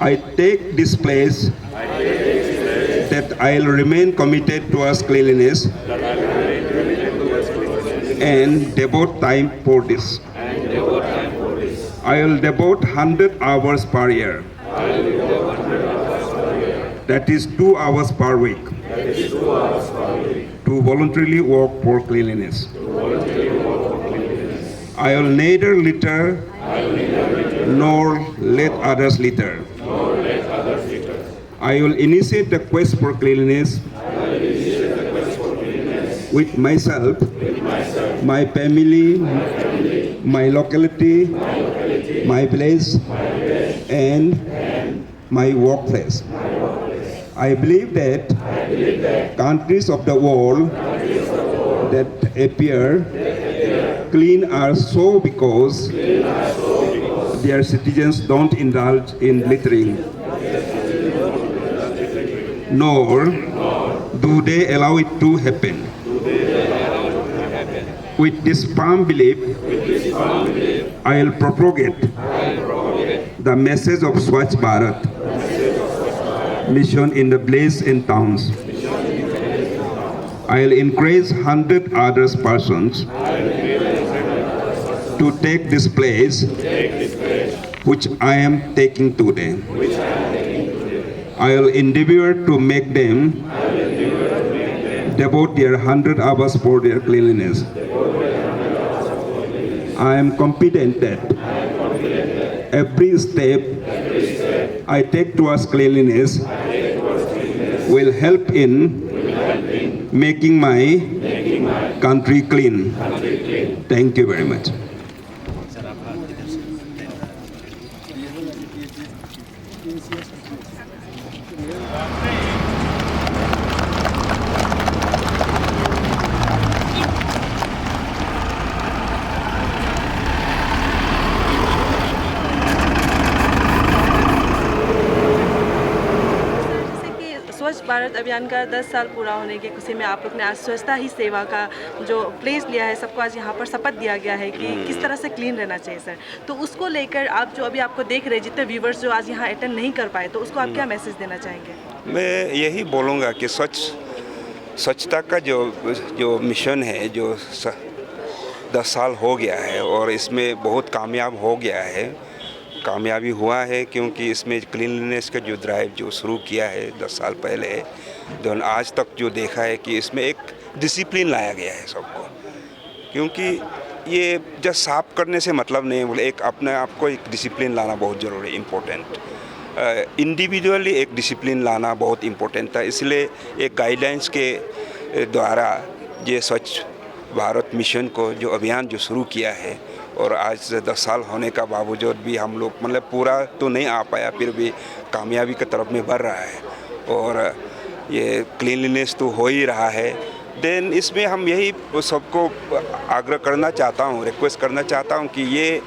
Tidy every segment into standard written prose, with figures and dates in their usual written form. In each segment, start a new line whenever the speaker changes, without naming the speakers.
I take this place that I'll remain committed towards cleanliness and devote time for this. I will devote 100 hours per year. That is 2 hours per week. To voluntarily work for cleanliness. I will neither litter nor let others litter. I will initiate the quest for cleanliness with myself, my family, my locality, my village, and my workplace. I believe that countries of the world that appear clean are so because their citizens don't indulge in littering, nor do they allow it to happen. With this firm belief, I will propagate the message of Swachh Bharat mission in the villages and towns. I will encourage 100 other persons to take this place which I am taking today. I will endeavor to make them devote their 100 hours for their cleanliness. I am confident that every step I take towards cleanliness will help in making my country clean. Thank you very much.
स्वच्छ भारत अभियान का 10 साल पूरा होने की खुशी में आप लोग ने आज स्वच्छता ही सेवा का जो प्लेस लिया है, सबको आज यहाँ पर शपथ दिया गया है कि किस तरह से क्लीन रहना चाहिए सर। तो उसको लेकर आप जो अभी आपको देख रहे हैं, जितने व्यूवर्स जो आज यहाँ अटेंड नहीं कर पाए, तो उसको आप क्या मैसेज देना चाहेंगे?
मैं यही बोलूँगा कि स्वच्छता का जो मिशन है, जो 10 साल हो गया है और इसमें बहुत कामयाब हो गया है, कामयाबी हुआ है, क्योंकि इसमें क्लीनलीनेस का जो ड्राइव जो शुरू किया है 10 साल पहले, जो आज तक जो देखा है कि इसमें एक डिसिप्लिन लाया गया है सबको। क्योंकि ये जस्ट साफ करने से मतलब नहीं है, बोले एक अपने आप को एक डिसिप्लिन लाना बहुत ज़रूरी है, इम्पोर्टेंट। इंडिविजुअली एक डिसिप्लिन लाना बहुत इम्पोर्टेंट था, इसलिए एक गाइडलाइंस के द्वारा ये स्वच्छ भारत मिशन को जो अभियान जो शुरू किया है, और आज 10 साल होने का बावजूद भी हम लोग मतलब पूरा तो नहीं आ पाया, फिर भी कामयाबी की तरफ में बढ़ रहा है और ये क्लीनलीनेस तो हो ही रहा है। देन इसमें हम यही सबको आग्रह करना चाहता हूँ, रिक्वेस्ट करना चाहता हूँ कि ये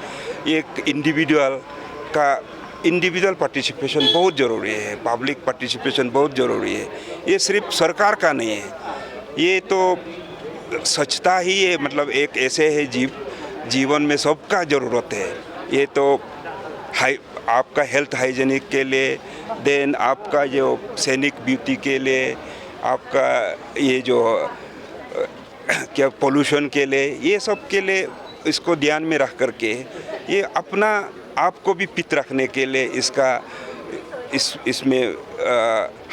एक इंडिविजुअल पार्टिसिपेशन बहुत ज़रूरी है, पब्लिक पार्टिसिपेशन बहुत ज़रूरी है। ये सिर्फ सरकार का नहीं है, ये तो स्वच्छता ही है, मतलब एक ऐसे है जीवन में सबका ज़रूरत है। ये तो आपका हेल्थ हाइजीनिक के लिए, देन आपका जो सैनिक ब्यूटी के लिए, आपका ये जो क्या पोल्यूशन के लिए, ये सब के लिए इसको ध्यान में रख करके ये अपना आप को भी फिट रखने के लिए इसमें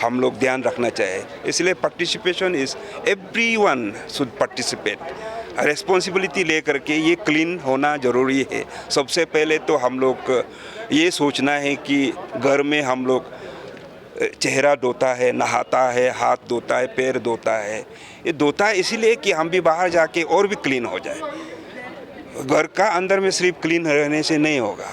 हम लोग ध्यान रखना चाहिए। इसलिए participation is everyone should participate, responsibility ले करके ये क्लीन होना ज़रूरी है। सबसे पहले तो हम लोग ये सोचना है कि घर में हम लोग चेहरा धोता है, नहाता है, हाथ धोता है, पैर धोता है, ये धोता है इसीलिए कि हम भी बाहर जाके और भी क्लीन हो जाए। घर का अंदर में सिर्फ क्लीन रहने से नहीं होगा,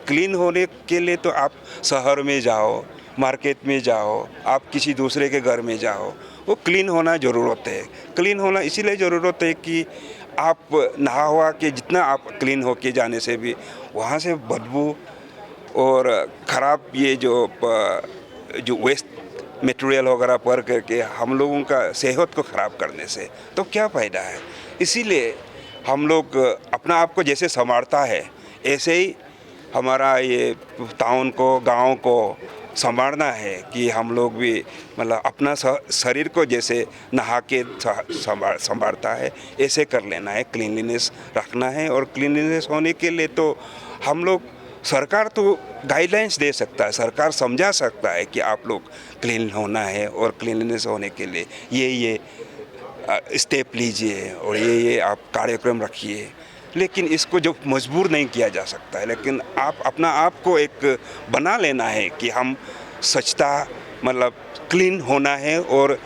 क्लीन होने के लिए तो आप शहर में जाओ, मार्केट में जाओ, आप किसी दूसरे के घर में जाओ, वो क्लीन होना ज़रूरत है। क्लीन होना इसीलिए ज़रूरत है कि आप नहा हुआ के जितना आप क्लीन होके जाने से भी वहाँ से बदबू और ख़राब ये जो वेस्ट मटेरियल वगैरह पड़ करके हम लोगों का सेहत को ख़राब करने से तो क्या फ़ायदा है। इसीलिए हम लोग अपना आप को जैसे संवारता है ऐसे ही हमारा ये टाउन को, गांव को संभालना है कि हम लोग भी मतलब अपना शरीर को जैसे नहा के संभालता है ऐसे कर लेना है, क्लीनलीनेस रखना है। और क्लीनलीनेस होने के लिए तो हम लोग, सरकार तो गाइडलाइंस दे सकता है, सरकार समझा सकता है कि आप लोग क्लीन होना है और क्लीनलीनेस होने के लिए ये स्टेप लीजिए और ये आप कार्यक्रम रखिए। लेकिन इसको जो मजबूर नहीं किया जा सकता है, लेकिन आप अपना आप को एक बना लेना है कि हम स्वच्छता मतलब क्लीन होना है और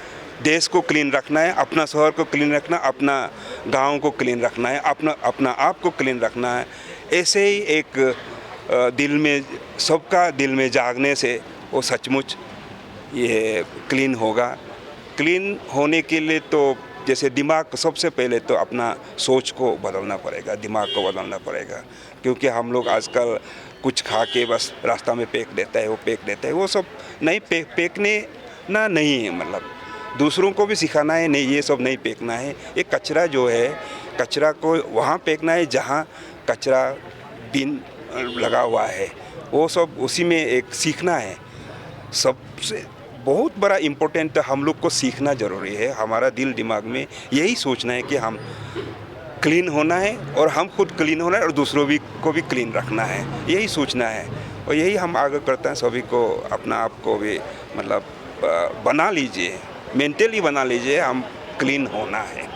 देश को क्लीन रखना है, अपना शहर को क्लीन रखना, अपना गांव को क्लीन रखना है, अपना आप को क्लीन रखना है। ऐसे ही एक दिल में, सबका दिल में जागने से वो सचमुच ये क्लीन होगा। क्लीन होने के लिए तो जैसे दिमाग, सबसे पहले तो अपना सोच को बदलना पड़ेगा, दिमाग को बदलना पड़ेगा। क्योंकि हम लोग आजकल कुछ खा के बस रास्ता में फेंक देता है, वो सब नहीं फेंकने ना नहीं है, मतलब दूसरों को भी सिखाना है, नहीं ये सब नहीं फेंकना है। ये कचरा जो है, कचरा को वहाँ फेंकना है जहाँ कचरा बिन लगा हुआ है, वो सब उसी में एक सीखना है। सबसे बहुत बड़ा इम्पोर्टेंट हम लोग को सीखना ज़रूरी है। हमारा दिल दिमाग में यही सोचना है कि हम क्लीन होना है और हम खुद क्लीन होना है और दूसरों भी को भी क्लीन रखना है, यही सोचना है। और यही हम आगे करते हैं। सभी को अपना आप को भी मतलब बना लीजिए, मेंटली बना लीजिए, हम क्लीन होना है।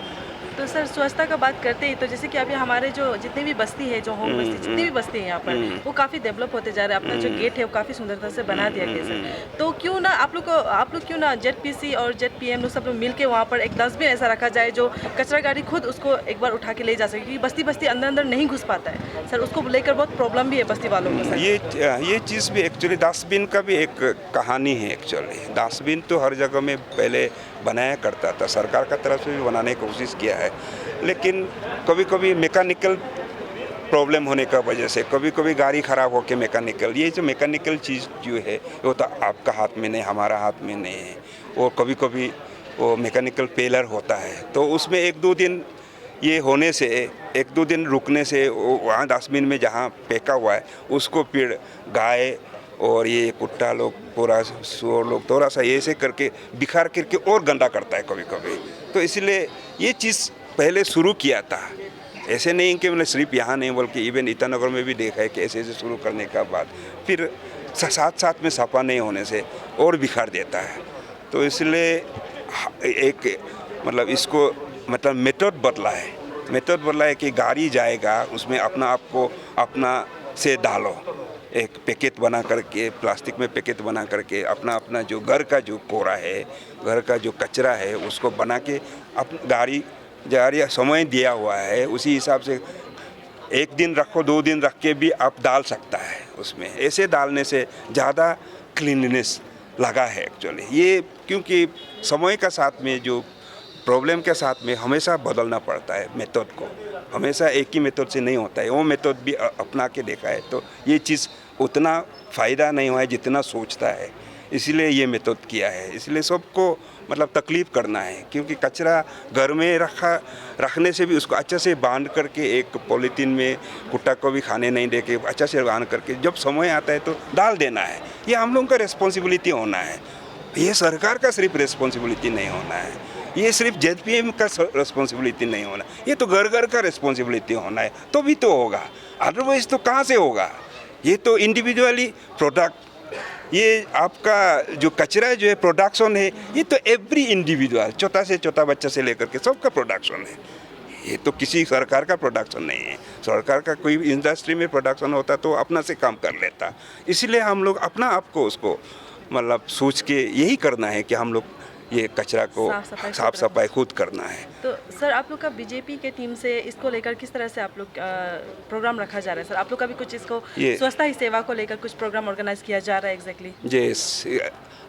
तो सर स्वच्छता का बात करते ही, तो जैसे कि अभी हमारे जो जितनी भी बस्ती है, जो होम बस्ती, जितनी भी बस्ती है यहाँ पर, वो काफ़ी डेवलप होते जा रहे हैं। अपना जो गेट है वो काफ़ी सुंदरता से बना दिया गया सर। तो क्यों ना आप लोग क्यों ना ZPC और ZPM लोग सब लोग मिल के वहाँ पर एक डस्टबिन ऐसा रखा जाए जो कचरा गाड़ी खुद उसको एक बार उठा के ले जा सके, क्योंकि बस्ती अंदर नहीं घुस पाता है सर, उसको लेकर बहुत प्रॉब्लम भी है बस्ती वालों को सर।
ये चीज़ भी एक्चुअली डस्टबिन का भी एक कहानी है। एक्चुअली डस्टबिन तो हर जगह में पहले बनाया करता था, सरकार का तरफ से भी बनाने की कोशिश किया है, लेकिन कभी कभी मैकेनिकल प्रॉब्लम होने का वजह से, कभी कभी गाड़ी ख़राब होकर मैकेनिकल, ये जो मैकेनिकल चीज़ जो है वो तो आपका हाथ में नहीं, हमारा हाथ में नहीं है। और कभी कभी वो मैकेनिकल फेलर होता है, तो उसमें 1-2 दिन ये होने से, 1-2 दिन रुकने से वहाँ डस्टबिन में जहाँ फेंका हुआ है उसको फिर गाय और ये कुत्ता लोग, पूरा सुअर लोग थोड़ा सा ऐसे करके बिखार करके और गंदा करता है कभी कभी। तो इसलिए ये चीज़ पहले शुरू किया था, ऐसे नहीं कि मैंने सिर्फ यहाँ नहीं बल्कि इवन ईटानगर में भी देखा है कि ऐसे शुरू करने का बाद फिर साथ में सफा नहीं होने से और बिखार देता है। तो इसलिए एक मतलब इसको मतलब मेथड बदला है कि गाड़ी जाएगा उसमें अपना आप को अपना से डालो, एक पैकेट बना करके, प्लास्टिक में पैकेट बना करके अपना जो घर का जो कोरा है, घर का जो कचरा है उसको बना के गाड़ी जा रही समय दिया हुआ है उसी हिसाब से 1 दिन रखो, 2 दिन रख के भी आप डाल सकता है उसमें। ऐसे डालने से ज़्यादा क्लीनलीनेस लगा है एक्चुअली ये, क्योंकि समय का साथ में जो प्रॉब्लम के साथ में हमेशा बदलना पड़ता है मेथड को, हमेशा एक ही मेथड से नहीं होता है। वो मेथड भी अपना के देखा है तो ये चीज़ उतना फ़ायदा नहीं हुआ है जितना सोचता है, इसलिए ये मेथड किया है। इसलिए सबको मतलब तकलीफ़ करना है, क्योंकि कचरा घर में रखने से भी उसको अच्छा से बांध करके एक पॉलीथीन में कुत्ता को भी खाने नहीं दे के अच्छा से बांध करके जब समय आता है तो डाल देना है। ये हम लोगों का रिस्पॉन्सिबिलिटी होना है, ये सरकार का सिर्फ रिस्पॉन्सिबिलिटी नहीं होना है, ये सिर्फ ZPM का रिस्पॉन्सिबिलिटी नहीं होना, ये तो घर का रिस्पॉन्सिबिलिटी होना है, तो भी तो होगा, अदरवाइज तो कहाँ से होगा। ये तो इंडिविजुअली प्रोडक्ट, ये आपका जो कचरा जो है प्रोडक्शन है, ये तो एवरी इंडिविजुअल, छोटा से छोटा बच्चा से लेकर के सबका प्रोडक्शन है। ये तो किसी सरकार का प्रोडक्शन नहीं है। सरकार का कोई इंडस्ट्री में प्रोडक्शन होता तो अपना से काम कर लेता। इसलिए हम लोग अपना आप को उसको मतलब सोच के यही करना है कि हम लोग ये कचरा को साफ सफाई खुद करना है।
तो सर आप लोग का बीजेपी के टीम से इसको लेकर किस तरह से आप लोग प्रोग्राम रखा जा रहा है सर? आप लोग का भी कुछ इसको स्वच्छता ही सेवा को लेकर कुछ प्रोग्राम ऑर्गेनाइज किया जा रहा है एग्जैक्टली?
यस,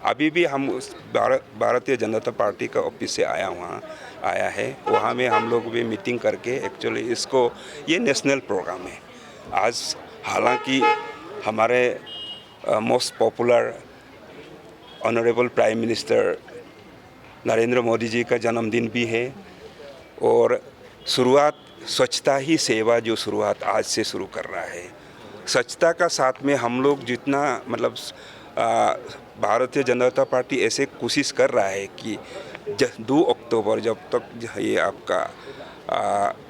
अभी भी हम भारतीय जनता पार्टी का ऑफिस से आया है, वहाँ में हम लोग भी मीटिंग करके एक्चुअली इसको, ये नेशनल प्रोग्राम है। आज हालांकि हमारे most popular honourable prime minister Narendra Modi ji का जन्मदिन भी है और शुरुआत स्वच्छता ही सेवा जो शुरुआत आज से शुरू कर रहा है, स्वच्छता का साथ में हम लोग जितना मतलब भारतीय जनता पार्टी ऐसे कोशिश कर रहा है कि 2 अक्टूबर जब तक ये आपका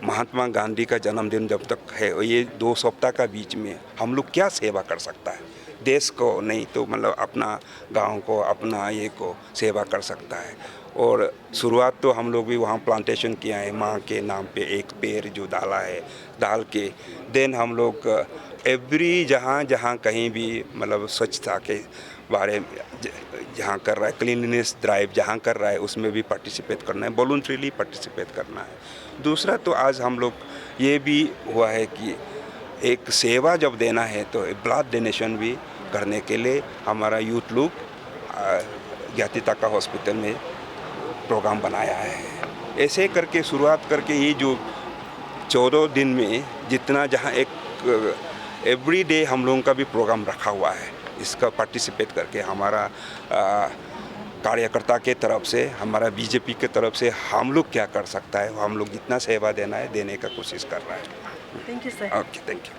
महात्मा गांधी का जन्मदिन जब तक है, ये 2 सप्ताह का बीच में हम लोग क्या सेवा कर सकता है, देश को नहीं तो मतलब अपना गांव को, अपना ये को सेवा कर सकता है। और शुरुआत तो हम लोग भी वहाँ प्लांटेशन किया है, माँ के नाम पे एक पेड़ जो डाला है, डाल के देन हम लोग एवरी जहाँ कहीं भी मतलब स्वच्छता के बारे में जहाँ कर रहा है, क्लीनलीनेस ड्राइव जहाँ कर रहा है उसमें भी पार्टिसिपेट करना है, वॉलंटरीली पार्टिसिपेट करना है। दूसरा तो आज हम लोग ये भी हुआ है कि एक सेवा जब देना है तो ब्लड डोनेशन भी करने के लिए हमारा यूथ लोग ज्ञाति ताका हॉस्पिटल में प्रोग्राम बनाया है। ऐसे करके शुरुआत करके ये जो 14 दिन में जितना जहाँ एक एवरी डे हम लोगों का भी प्रोग्राम रखा हुआ है, इसका पार्टिसिपेट करके हमारा कार्यकर्ता के तरफ से, हमारा बीजेपी के तरफ से हम लोग क्या कर सकता है, हम लोग जितना सेवा देना है देने का कोशिश कर रहा है।
Thank you sir.
Okay, thank you.